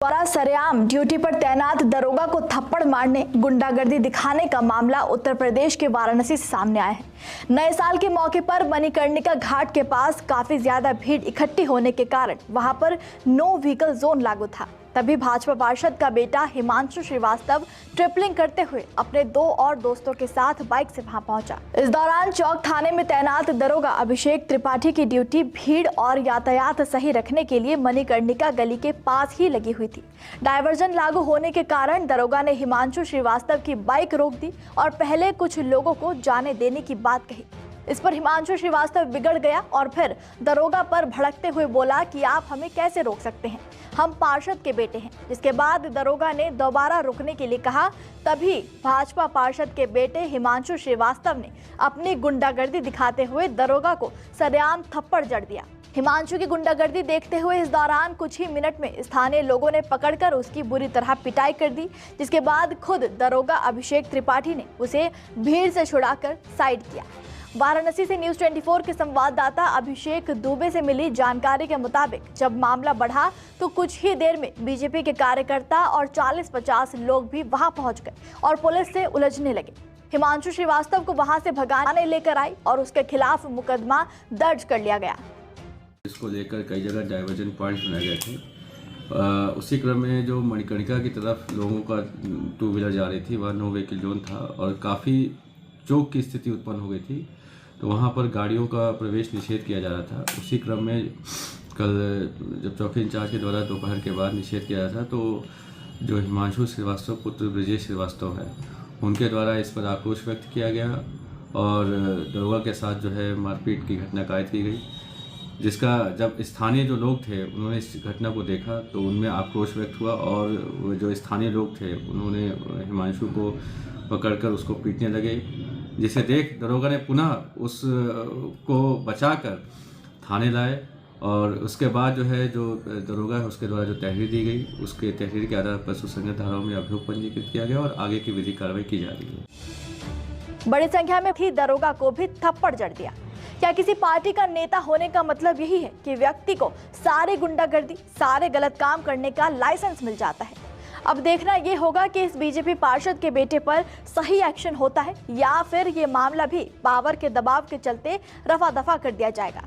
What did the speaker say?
द्वारा सरेआम ड्यूटी पर तैनात दरोगा को थप्पड़ मारने, गुंडागर्दी दिखाने का मामला उत्तर प्रदेश के वाराणसी से सामने आया है। नए साल के मौके पर मणिकर्णिका घाट के पास काफी ज्यादा भीड़ इकट्ठी होने के कारण वहां पर नो व्हीकल जोन लागू था। तभी भाजपा पार्षद का बेटा हिमांशु श्रीवास्तव ट्रिपलिंग करते हुए अपने दो और दोस्तों के साथ बाइक से वहां पहुंचा। इस दौरान चौक थाने में तैनात दरोगा अभिषेक त्रिपाठी की ड्यूटी भीड़ और यातायात सही रखने के लिए मणिकर्णिका गली के पास ही लगी हुई थी। डायवर्जन लागू होने के कारण दरोगा ने हिमांशु श्रीवास्तव की बाइक रोक दी और पहले कुछ लोगों को जाने देने की बात कही। इस पर हिमांशु श्रीवास्तव बिगड़ गया और फिर दरोगा पर भड़कते हुए बोला कि आप हमें कैसे रोक सकते हैं, हम पार्षद के बेटे हैं। जिसके बाद दरोगा ने दोबारा रुकने के लिए कहा। तभी भाजपा पार्षद के बेटे हिमांशु श्रीवास्तव ने अपनी गुंडागर्दी दिखाते हुए दरोगा को सरेआम थप्पड़ जड़ दिया। हिमांशु की गुंडागर्दी देखते हुए इस दौरान कुछ ही मिनट में स्थानीय लोगों ने पकड़कर उसकी बुरी तरह पिटाई कर दी। जिसके बाद खुद दरोगा अभिषेक त्रिपाठी ने उसे भीड़ से छुड़ाकर साइड किया। वाराणसी से न्यूज़ 24 के संवाददाता अभिषेक दुबे से मिली जानकारी के मुताबिक जब मामला बढ़ा तो कुछ ही देर में बीजेपी के कार्यकर्ता और 40-50 लोग भी वहां पहुंच गए और पुलिस से उलझने लगे। हिमांशु श्रीवास्तव को वहां से भगाने लेकर आई और उसके खिलाफ मुकदमा दर्ज कर लिया गया। इसको लेकर कई जगह डाइवर्जन पॉइंट्स बनाए गए थे। उसी क्रम में जो मणिकर्णिका की तरफ लोगों का टू व्हीलर जा रही थी, वह नो व्हीकल जोन था और काफ़ी चौक की स्थिति उत्पन्न हो गई थी, तो वहाँ पर गाड़ियों का प्रवेश निषेध किया जा रहा था। उसी क्रम में कल जब चौकी इंचार्ज के द्वारा दोपहर के बाद निषेध किया था, तो जो हिमांशु श्रीवास्तव पुत्र ब्रजेश श्रीवास्तव है, उनके द्वारा इस पर आक्रोश व्यक्त किया गया और दरोगा के साथ जो है मारपीट की घटना कायद की गई। जिसका जब स्थानीय जो लोग थे उन्होंने इस घटना को देखा तो उनमें आक्रोश व्यक्त हुआ और जो स्थानीय लोग थे उन्होंने हिमांशु को पकड़कर उसको पीटने लगे, जिसे देख दरोगा ने पुनः उस को बचाकर थाने लाए और उसके बाद जो है जो दरोगा है उसके द्वारा जो तहरीर दी गई, उसके तहरीर के आधार पर सुसंगत धाराओं में अभियोग पंजीकृत किया गया और आगे की विधिक कार्रवाई की जा रही है। बड़ी संख्या में थी दरोगा को भी थप्पड़ जड़ दिया। क्या किसी पार्टी का नेता होने का मतलब यही है कि व्यक्ति को सारे गुंडागर्दी, सारे गलत काम करने का लाइसेंस मिल जाता है? अब देखना ये होगा कि इस बीजेपी पार्षद के बेटे पर सही एक्शन होता है या फिर ये मामला भी पावर के दबाव के चलते रफा दफा कर दिया जाएगा।